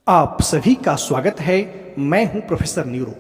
आप सभी का स्वागत है। मैं हूं प्रोफेसर न्यूरो।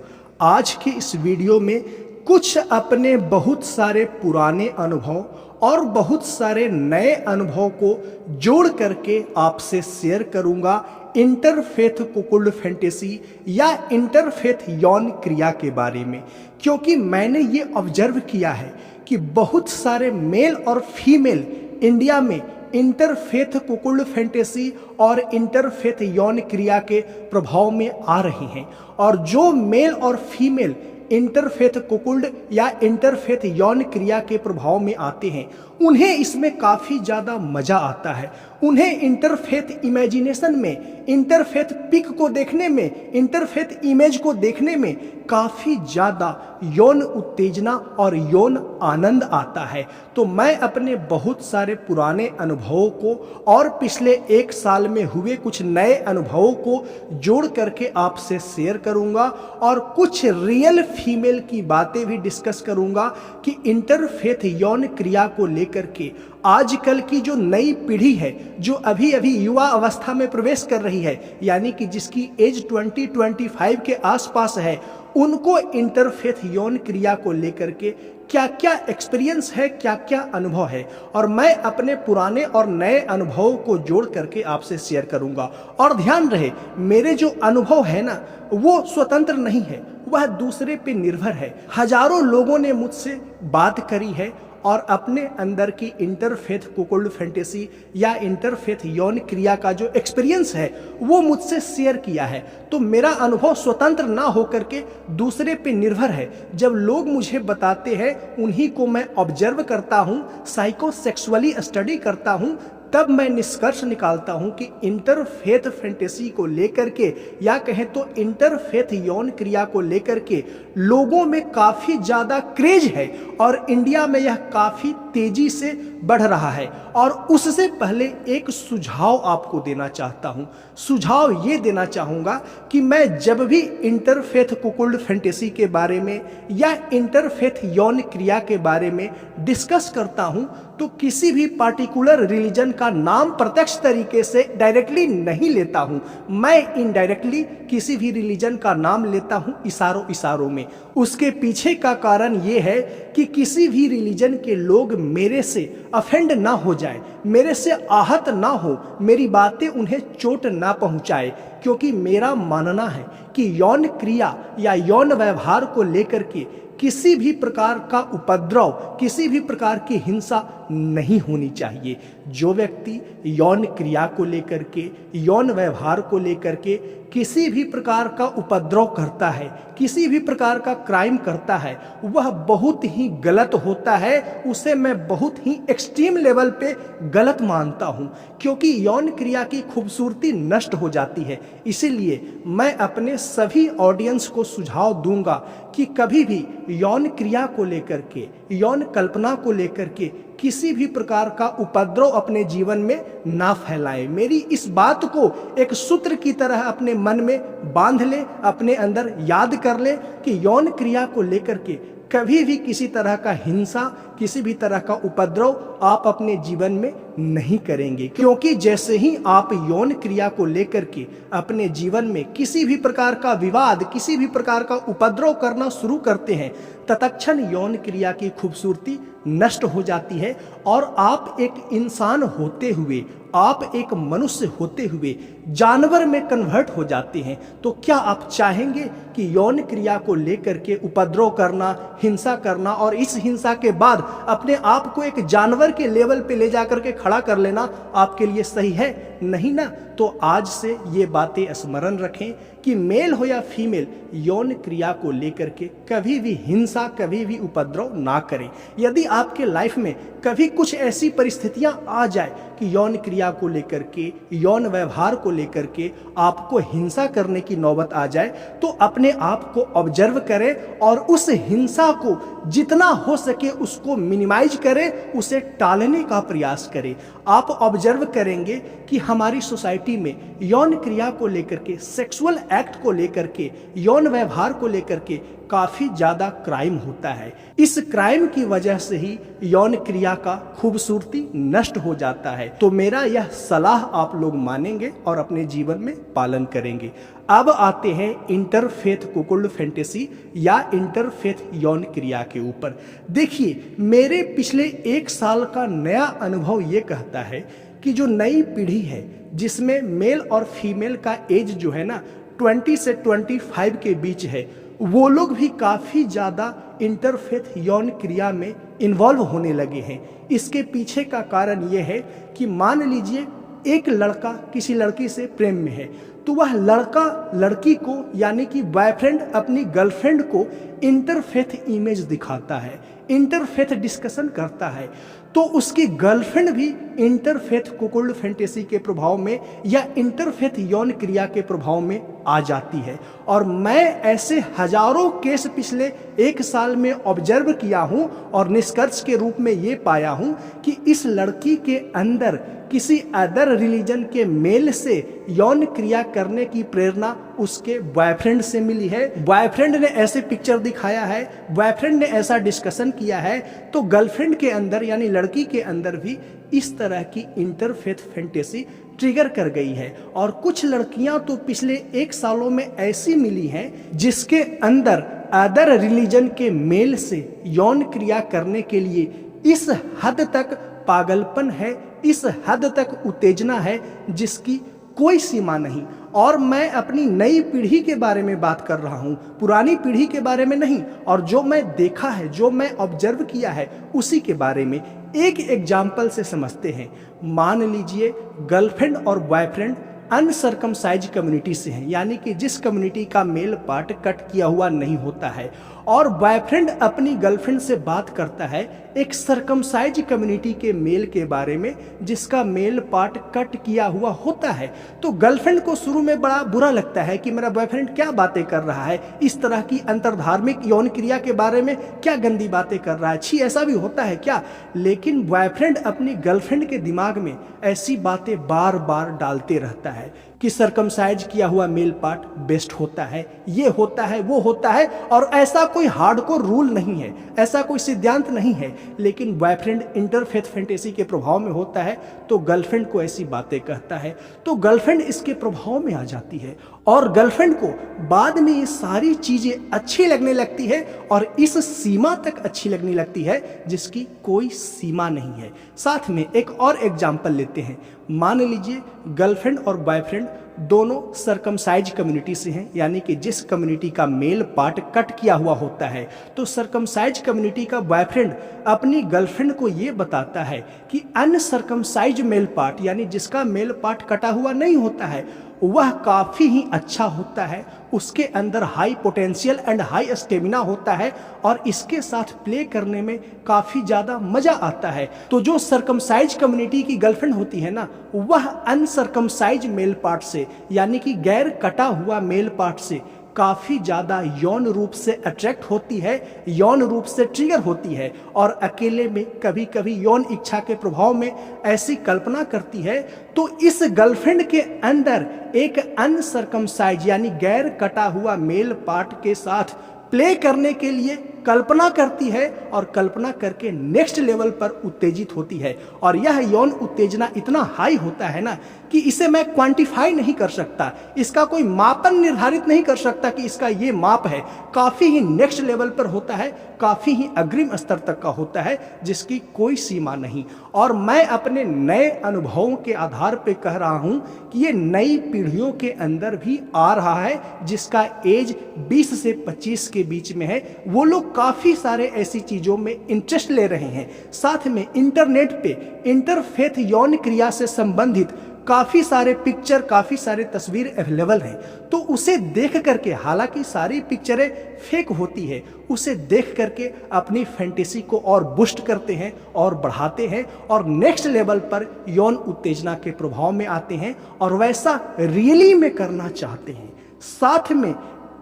आज के इस वीडियो में कुछ अपने बहुत सारे पुराने अनुभव और बहुत सारे नए अनुभव को जोड़ करके आपसे शेयर करूंगा इंटरफेथ कुकुल्ड फैंटेसी या इंटरफेथ यौन क्रिया के बारे में, क्योंकि मैंने ये ऑब्जर्व किया है कि बहुत सारे मेल और फीमेल इंडिया में इंटरफेथ कुकुल्ड फैंटेसी और इंटरफेथ यौन क्रिया के प्रभाव में आ रही हैं। और जो मेल और फीमेल इंटरफेथ कुकुल्ड या इंटरफेथ यौन क्रिया के प्रभाव में आते हैं, उन्हें इसमें काफ़ी ज़्यादा मज़ा आता है। उन्हें इंटरफेथ इमेजिनेशन में, इंटरफेथ पिक को देखने में, इंटरफेथ इमेज को देखने में काफ़ी ज़्यादा यौन उत्तेजना और यौन आनंद आता है। तो मैं अपने बहुत सारे पुराने अनुभवों को और पिछले एक साल में हुए कुछ नए अनुभवों को जोड़ करके आपसे शेयर करूंगा और कुछ रियल फीमेल की बातें भी डिस्कस करूंगा कि इंटरफेथ यौन क्रिया को लेकर के आजकल की जो नई पीढ़ी है, जो अभी अभी युवा अवस्था में प्रवेश कर रही है, यानी कि जिसकी एज 20-25 के आसपास है, उनको इंटरफेथ यौन क्रिया को लेकर के क्या क्या एक्सपीरियंस है, क्या क्या अनुभव है, और मैं अपने पुराने और नए अनुभवों को जोड़ करके आपसे शेयर करूंगा। और ध्यान रहे, मेरे जो अनुभव है ना, वो स्वतंत्र नहीं है, वह दूसरे पे निर्भर है। हजारों लोगों ने मुझसे बात करी है और अपने अंदर की इंटरफेथ कुकुल्ड फैंटेसी या इंटरफेथ यौन क्रिया का जो एक्सपीरियंस है वो मुझसे शेयर किया है। तो मेरा अनुभव स्वतंत्र ना होकर के दूसरे पे निर्भर है। जब लोग मुझे बताते हैं, उन्हीं को मैं ऑब्जर्व करता हूँ, साइकोसेक्सुअली स्टडी करता हूँ, तब मैं निष्कर्ष निकालता हूं कि इंटरफेथ फैंटेसी को लेकर के या कहें तो इंटरफेथ यौन क्रिया को लेकर के लोगों में काफ़ी ज़्यादा क्रेज है और इंडिया में यह काफ़ी तेज़ी से बढ़ रहा है। और उससे पहले एक सुझाव आपको देना चाहता हूं। सुझाव ये देना चाहूँगा कि मैं जब भी इंटरफेथ कुकुल्ड फैंटेसी के बारे में या इंटरफेथ यौन क्रिया के बारे में डिस्कस करता हूं, तो किसी भी पार्टिकुलर रिलीजन का नाम प्रत्यक्ष तरीके से डायरेक्टली नहीं लेता हूं। मैं इनडायरेक्टली किसी भी रिलीजन का नाम लेता हूं इशारों इशारों में। उसके पीछे का कारण ये है कि किसी भी रिलीजन के लोग मेरे से अफेंड ना हो जाए, मेरे से आहत ना हो, मेरी बातें उन्हें चोट ना पहुंचाए, क्योंकि मेरा मानना है कि यौन क्रिया या यौन व्यवहार को लेकर के किसी भी प्रकार का उपद्रव, किसी भी प्रकार की हिंसा नहीं होनी चाहिए। जो व्यक्ति यौन क्रिया को लेकर के, यौन व्यवहार को लेकर के किसी भी प्रकार का उपद्रव करता है, किसी भी प्रकार का क्राइम करता है, वह बहुत ही गलत होता है। उसे मैं बहुत ही एक्सट्रीम लेवल पे गलत मानता हूं, क्योंकि यौन क्रिया की खूबसूरती नष्ट हो जाती है। इसीलिए मैं अपने सभी ऑडियंस को सुझाव दूंगा कि कभी भी यौन क्रिया को लेकर के, यौन कल्पना को लेकर के किसी भी प्रकार का उपद्रव अपने जीवन में ना फैलाएं। मेरी इस बात को एक सूत्र की तरह अपने मन में बांध ले, अपने अंदर याद कर ले कि यौन क्रिया को लेकर के कभी भी किसी तरह का हिंसा, किसी भी तरह का उपद्रव आप अपने जीवन में नहीं करेंगे। क्योंकि जैसे ही आप यौन क्रिया को लेकर के अपने जीवन में किसी भी प्रकार का विवाद, किसी भी प्रकार का उपद्रव करना शुरू करते हैं, तत्क्षण यौन क्रिया की खूबसूरती नष्ट हो जाती है और आप एक इंसान होते हुए, आप एक मनुष्य होते हुए जानवर में कन्वर्ट हो जाते हैं। तो क्या आप चाहेंगे कि यौन क्रिया को लेकर के उपद्रव करना, हिंसा करना और इस हिंसा के बाद अपने आप को एक जानवर के लेवल पे ले जाकर के खड़ा कर लेना आपके लिए सही है? नहीं ना। तो आज से ये बातें स्मरण रखें कि मेल हो या फीमेल, यौन क्रिया को लेकर के कभी भी हिंसा, कभी भी उपद्रव ना करें। यदि आपके लाइफ में कभी कुछ ऐसी परिस्थितियां आ जाए कि यौन क्रिया को लेकर के, यौन व्यवहार को लेकर के आपको हिंसा करने की नौबत आ जाए, तो अपने आप को ऑब्जर्व करें और उस हिंसा को जितना हो सके उसको मिनिमाइज करें, उसे टालने का प्रयास करें। आप ऑब्जर्व करेंगे कि हमारी सोसाइटी में यौन क्रिया को लेकर के, सेक्सुअल एक्ट को लेकर के, यौन व्यवहार को लेकर के काफी ज्यादा क्राइम होता है। इस क्राइम की वजह से ही यौन क्रिया का खूबसूरती नष्ट हो जाता है। तो मेरा यह सलाह आप लोग मानेंगे और अपने जीवन में पालन करेंगे। अब आते हैं इंटरफेथ कुकुल्ड फैंटेसी या इंटरफेथ यौन क्रिया के ऊपर। देखिए, मेरे पिछले 1 साल का नया अनुभव ये कहता है कि जो नई पीढ़ी है जिसमें मेल और फीमेल का एज जो है ना 20 से 25 के बीच है, वो लोग भी काफी ज्यादा इंटरफेथ यौन क्रिया में इन्वॉल्व होने लगे हैं। इसके पीछे का कारण ये है कि मान लीजिए एक लड़का किसी लड़की से प्रेम में है, तो वह लड़का लड़की को यानी कि बॉयफ्रेंड अपनी गर्लफ्रेंड को इंटरफेथ इमेज दिखाता है, इंटरफेथ डिस्कशन करता है, तो उसकी गर्लफ्रेंड भी इंटरफेथ कुकुल्ड फैंटेसी के प्रभाव में या इंटरफेथ यौन क्रिया के प्रभाव में आ जाती है। और मैं ऐसे हजारों केस पिछले 1 साल में ऑब्जर्व किया हूं और निष्कर्ष के रूप में ये पाया हूं कि इस लड़की के अंदर किसी अदर रिलीजन के मेल से यौन क्रिया करने की प्रेरणा उसके बॉयफ्रेंड से मिली है। बॉयफ्रेंड ने ऐसे पिक्चर दिखाया है, बॉयफ्रेंड ने ऐसा डिस्कशन किया है, तो गर्लफ्रेंड के अंदर यानी लड़की के अंदर भी इस तरह की इंटरफेथ फैंटेसी ट्रिगर कर गई है। और कुछ लड़कियां तो पिछले 1 सालों में ऐसी मिली हैं जिसके अंदर अदर रिलीजन के मेल से यौन क्रिया करने के लिए इस हद तक पागलपन है, इस हद तक उत्तेजना है जिसकी कोई सीमा नहीं। और मैं अपनी नई पीढ़ी के बारे में बात कर रहा हूं, पुरानी पीढ़ी के बारे में नहीं। और जो मैं देखा है, जो मैं ऑब्जर्व किया है, उसी के बारे में एक एग्जाम्पल से समझते हैं। मान लीजिए गर्लफ्रेंड और बॉयफ्रेंड अनसर्कमसाइज कम्युनिटी से हैं, यानी कि जिस कम्युनिटी का मेल पार्ट कट किया हुआ नहीं होता है, और बॉयफ्रेंड अपनी गर्लफ्रेंड से बात करता है एक सर्कमसाइज कम्युनिटी के मेल के बारे में जिसका मेल पार्ट कट किया हुआ होता है। तो गर्लफ्रेंड को शुरू में बड़ा बुरा लगता है कि मेरा बॉयफ्रेंड क्या बातें कर रहा है, इस तरह की अंतर्धार्मिक यौन क्रिया के बारे में क्या गंदी बातें कर रहा है, छी ऐसा भी होता है क्या। लेकिन बॉयफ्रेंड अपनी गर्लफ्रेंड के दिमाग में ऐसी बातें बार बार डालते रहता है कि सर्कमसाइज किया हुआ मेल पार्ट बेस्ट होता है, ये होता है, वो होता है। और ऐसा कोई हार्डकोर रूल नहीं है, ऐसा कोई सिद्धांत नहीं है, लेकिन बॉयफ्रेंड इंटरफेथ फैंटेसी के प्रभाव में होता है तो गर्लफ्रेंड को ऐसी बातें कहता है, तो गर्लफ्रेंड इसके प्रभाव में आ जाती है और गर्लफ्रेंड को बाद में ये सारी चीजें अच्छी लगने लगती है और इस सीमा तक अच्छी लगने लगती है जिसकी कोई सीमा नहीं है। साथ में एक और एग्जाम्पल लेते हैं। मान लीजिए गर्लफ्रेंड और बॉयफ्रेंड दोनों सर्कमसाइज कम्युनिटी से हैं, यानी कि जिस कम्युनिटी का मेल पार्ट कट किया हुआ होता है, तो सर्कमसाइज कम्युनिटी का बॉयफ्रेंड अपनी गर्लफ्रेंड को ये बताता है कि अनसर्कमसाइज मेल पार्ट यानी जिसका मेल पार्ट कटा हुआ नहीं होता है वह काफ़ी ही अच्छा होता है, उसके अंदर high potential and high stamina होता है और इसके साथ प्ले करने में काफ़ी ज़्यादा मज़ा आता है। तो जो सर्कमसाइज कम्युनिटी की गर्लफ्रेंड होती है ना, वह अनसर्कमसाइज मेल पार्ट से यानी कि गैर कटा हुआ मेल पार्ट से काफ़ी ज़्यादा यौन रूप से अट्रैक्ट होती है, यौन रूप से ट्रिगर होती है और अकेले में कभी कभी यौन इच्छा के प्रभाव में ऐसी कल्पना करती है। तो इस गर्लफ्रेंड के अंदर एक अनसर्कमसाइज यानी गैर कटा हुआ मेल पार्ट के साथ प्ले करने के लिए कल्पना करती है और कल्पना करके नेक्स्ट लेवल पर उत्तेजित होती है। और यह यौन उत्तेजना इतना हाई होता है ना कि इसे मैं क्वांटिफाई नहीं कर सकता, इसका कोई मापन निर्धारित नहीं कर सकता कि इसका ये माप है। काफ़ी ही नेक्स्ट लेवल पर होता है, काफ़ी ही अग्रिम स्तर तक का होता है जिसकी कोई सीमा नहीं। और मैं अपने नए अनुभवों के आधार पर कह रहा हूँ कि ये नई पीढ़ियों के अंदर भी आ रहा है जिसका एज 20 से 25 के बीच में है। वो लोग काफ़ी सारे ऐसी चीज़ों में इंटरेस्ट ले रहे हैं। साथ में इंटरनेट पे इंटरफेथ यौन क्रिया से संबंधित काफ़ी सारे पिक्चर, काफ़ी सारे तस्वीर अवेलेबल हैं। तो उसे देख करके, हालांकि सारी पिक्चरें फेक होती है, उसे देख करके अपनी फैंटेसी को और बूस्ट करते हैं और बढ़ाते हैं और नेक्स्ट लेवल पर यौन उत्तेजना के प्रभाव में आते हैं और वैसा रियली में करना चाहते हैं। साथ में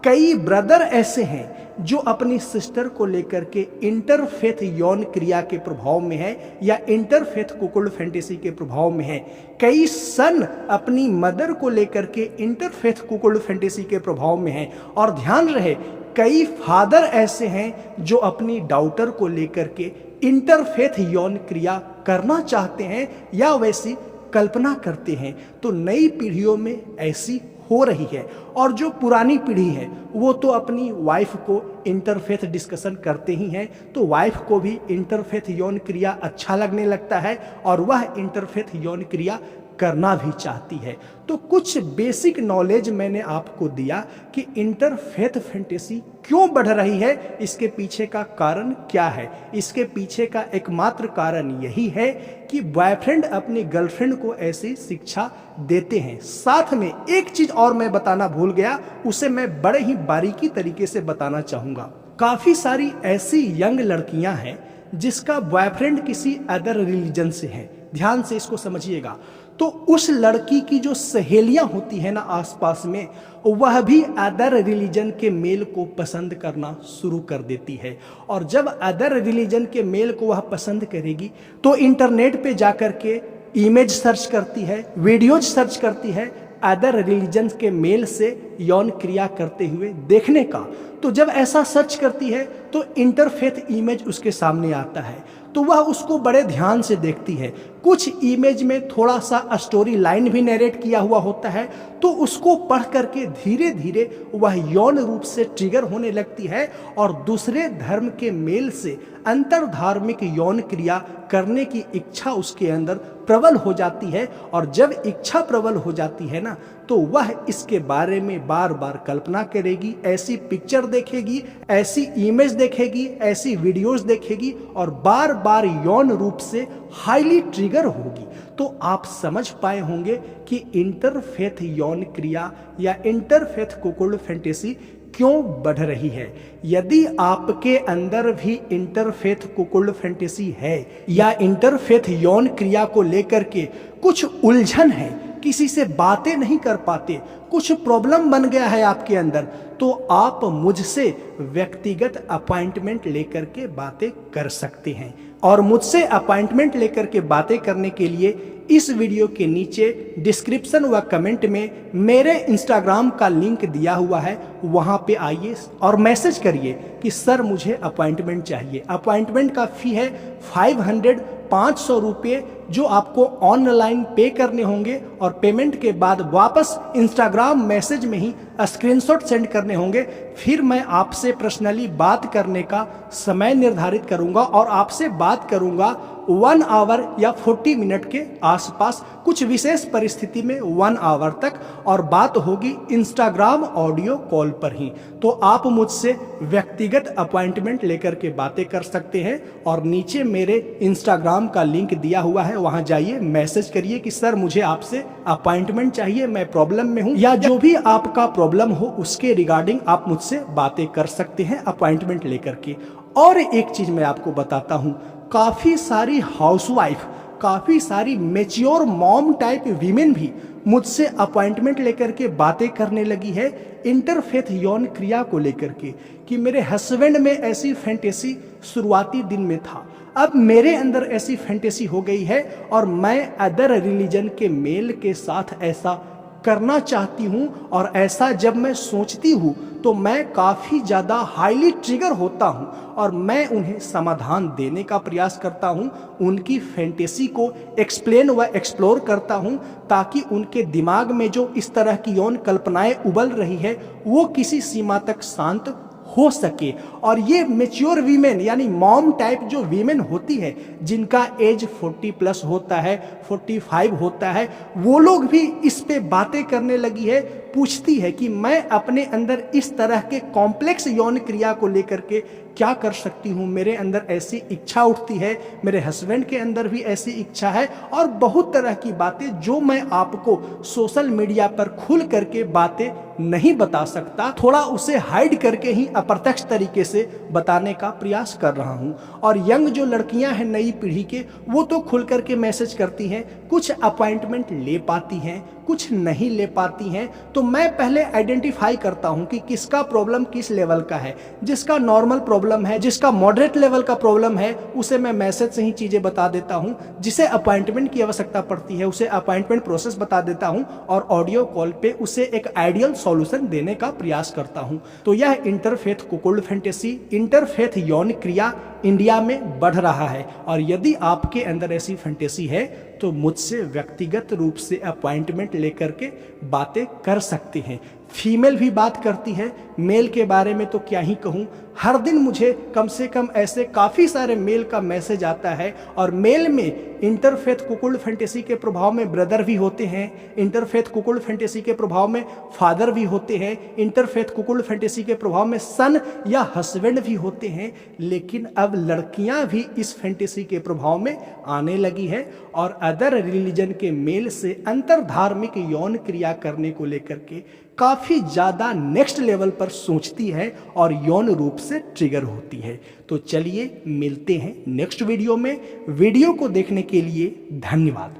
कई ब्रदर ऐसे हैं जो अपनी सिस्टर को लेकर के इंटरफेथ यौन क्रिया के प्रभाव में है या इंटरफेथ कुकुल्ड फैंटेसी के प्रभाव में है। कई सन अपनी मदर को लेकर के इंटरफेथ कुकुल्ड फैंटेसी के प्रभाव में है। और ध्यान रहे, कई फादर ऐसे हैं जो अपनी डॉटर को लेकर के इंटरफेथ यौन क्रिया करना चाहते हैं या वैसी कल्पना करते हैं। तो नई पीढ़ियों में ऐसी हो रही है। और जो पुरानी पीढ़ी है वो तो अपनी वाइफ को इंटरफेथ डिस्कशन करते ही हैं, तो वाइफ को भी इंटरफेथ यौन क्रिया अच्छा लगने लगता है और वह इंटरफेथ यौन क्रिया करना भी चाहती है। तो कुछ बेसिक नॉलेज मैंने आपको दिया कि इंटरफेथ फैंटेसी क्यों बढ़ रही है, इसके पीछे का कारण क्या है। इसके पीछे का एकमात्र कारण यही है कि बॉयफ्रेंड अपनी गर्लफ्रेंड को ऐसी शिक्षा देते हैं। साथ में एक चीज और मैं बताना भूल गया, उसे मैं बड़े ही बारीकी तरीके से बताना चाहूंगा। काफी सारी ऐसी यंग लड़कियां हैं जिसका बॉयफ्रेंड किसी अदर रिलीजन से है। ध्यान से इसको समझिएगा। तो उस लड़की की जो सहेलियां होती है ना आसपास में, वह भी अदर रिलीजन के मेल को पसंद करना शुरू कर देती है। और जब अदर रिलीजन के मेल को वह पसंद करेगी तो इंटरनेट पे जाकर के इमेज सर्च करती है, वीडियोज सर्च करती है अदर रिलीजन के मेल से यौन क्रिया करते हुए देखने का। तो जब ऐसा सर्च करती है तो इंटरफेथ इमेज उसके सामने आता है, तो वह उसको बड़े ध्यान से देखती है। कुछ इमेज में थोड़ा सा स्टोरी लाइन भी नरेट किया हुआ होता है, तो उसको पढ़ करके धीरे धीरे वह यौन रूप से ट्रिगर होने लगती है और दूसरे धर्म के मेल से अंतर धार्मिक यौन क्रिया करने की इच्छा उसके अंदर प्रबल हो जाती है। और जब इच्छा प्रबल हो जाती है ना, तो वह इसके बारे में बार बार कल्पना करेगी, ऐसी पिक्चर देखेगी, ऐसी इमेज देखेगी, ऐसी वीडियोस देखेगी और बार बार यौन रूप से हाईली ट्रिगर होगी। तो आप समझ पाए होंगे कि इंटरफेथ यौन क्रिया या इंटरफेथ कुकुल्ड फैंटेसी क्यों बढ़ रही है। यदि आपके अंदर भी इंटरफेथ कुकुल्ड फैंटेसी है या इंटरफेथ यौन क्रिया को लेकर के कुछ उलझन है, किसी से बातें नहीं कर पाते, कुछ प्रॉब्लम बन गया है आपके अंदर, तो आप मुझसे व्यक्तिगत अपॉइंटमेंट लेकर के बातें कर सकते हैं। और मुझसे अपॉइंटमेंट लेकर के बातें करने के लिए इस वीडियो के नीचे डिस्क्रिप्शन व कमेंट में मेरे इंस्टाग्राम का लिंक दिया हुआ है, वहां पे आइए और मैसेज करिए कि सर मुझे अपॉइंटमेंट चाहिए। अपॉइंटमेंट का फी है 500 रुपये, जो आपको ऑनलाइन पे करने होंगे और पेमेंट के बाद वापस इंस्टाग्राम मैसेज में ही स्क्रीनशॉट सेंड करने होंगे। फिर मैं आपसे पर्सनली बात करने का समय निर्धारित करूंगा और आपसे बात करूंगा 1 आवर या 40 मिनट के आसपास, कुछ विशेष परिस्थिति में 1 आवर तक, और बात होगी इंस्टाग्राम ऑडियो कॉल पर ही। तो आप मुझसे व्यक्तिगत अपॉइंटमेंट लेकर के बातें कर सकते हैं और नीचे मेरे इंस्टाग्राम का लिंक दिया हुआ है, वहां जाइए, मैसेज करिए कि सर मुझे आपसे अपॉइंटमेंट चाहिए, मैं प्रॉब्लम में हूं, या जो भी आपका प्रॉब्लम हो उसके रिगार्डिंग आप मुझसे बातें कर सकते हैं अपॉइंटमेंट लेकर के। और एक चीज मैं आपको बताता हूं, काफी सारी हाउसवाइफ, काफी सारी मैच्योर मॉम टाइप वीमेन भी मुझसे अपॉइंटमेंट लेकर के बातें करने लगी है इंटरफेथ यौन क्रिया को लेकर के, कि मेरे हस्बैंड में ऐसी फैंटेसी शुरुआती दिन में था, अब मेरे अंदर ऐसी फैंटेसी हो गई है और मैं अदर रिलीजन के मेल के साथ ऐसा करना चाहती हूं। और ऐसा जब मैं सोचती हूं तो मैं काफी ज्यादा हाईली ट्रिगर होता हूं और मैं उन्हें समाधान देने का प्रयास करता हूं, उनकी फैंटेसी को एक्सप्लेन व एक्सप्लोर करता हूं, ताकि उनके दिमाग में जो इस तरह की यौन कल्पनाएं उबल रही है वो किसी सीमा तक शांत हो सके। और ये मैच्योर वीमेन यानी मॉम टाइप जो वीमेन होती है, जिनका एज 40+ होता है, 45 होता है, वो लोग भी इस पे बातें करने लगी है, पूछती है कि मैं अपने अंदर इस तरह के कॉम्प्लेक्स यौन क्रिया को लेकर के क्या कर सकती हूँ, मेरे अंदर ऐसी इच्छा उठती है, मेरे हस्बैंड के अंदर भी ऐसी इच्छा है, और बहुत तरह की बातें जो मैं आपको सोशल मीडिया पर खुल करके बातें नहीं बता सकता, थोड़ा उसे हाइड करके ही अप्रत्यक्ष तरीके से बताने का प्रयास कर रहा हूं। और यंग जो लड़कियां हैं नई पीढ़ी के, वो तो खुल करके मैसेज करती हैं, कुछ अपॉइंटमेंट ले पाती हैं, कुछ नहीं ले पाती हैं, तो मैं पहले आइडेंटिफाई करता हूं कि किसका प्रॉब्लम किस लेवल का है। जिसका नॉर्मल प्रॉब्लम है, जिसका मॉडरेट लेवल का प्रॉब्लम है, उसे मैं मैसेज से ही चीज़ें बता देता हूं। जिसे अपॉइंटमेंट की आवश्यकता पड़ती है उसे अपॉइंटमेंट प्रोसेस बता देता हूं और ऑडियो कॉल पे उसे एक आइडियल सॉल्यूशन देने का प्रयास करता हूं। तो यह इंटरफेथ कुकुल्ड फैंटेसी, इंटरफेथ यौन क्रिया इंडिया में बढ़ रहा है। और यदि आपके अंदर ऐसी फैंटेसी है तो मुझसे व्यक्तिगत रूप से अपॉइंटमेंट लेकर के बातें कर सकते हैं। फीमेल भी बात करती है, मेल के बारे में तो क्या ही कहूँ। हर दिन मुझे कम से कम ऐसे काफ़ी सारे मेल का मैसेज आता है और मेल में इंटरफेथ कुकुल्ड फैंटेसी के प्रभाव में ब्रदर भी होते हैं, इंटरफेथ कुकुल्ड फैंटेसी के प्रभाव में फादर भी होते हैं, इंटरफेथ कुकुल्ड फैंटेसी के प्रभाव में सन या हस्बैंड भी होते हैं। लेकिन अब लड़कियां भी इस फैंटेसी के प्रभाव में आने लगी है और अदर रिलीजन के मेल से अंतर धार्मिक यौन क्रिया करने को लेकर के काफ़ी ज़्यादा नेक्स्ट लेवल पर सोचती है और यौन रूप से ट्रिगर होती है। तो चलिए मिलते हैं नेक्स्ट वीडियो में। वीडियो को देखने के लिए धन्यवाद।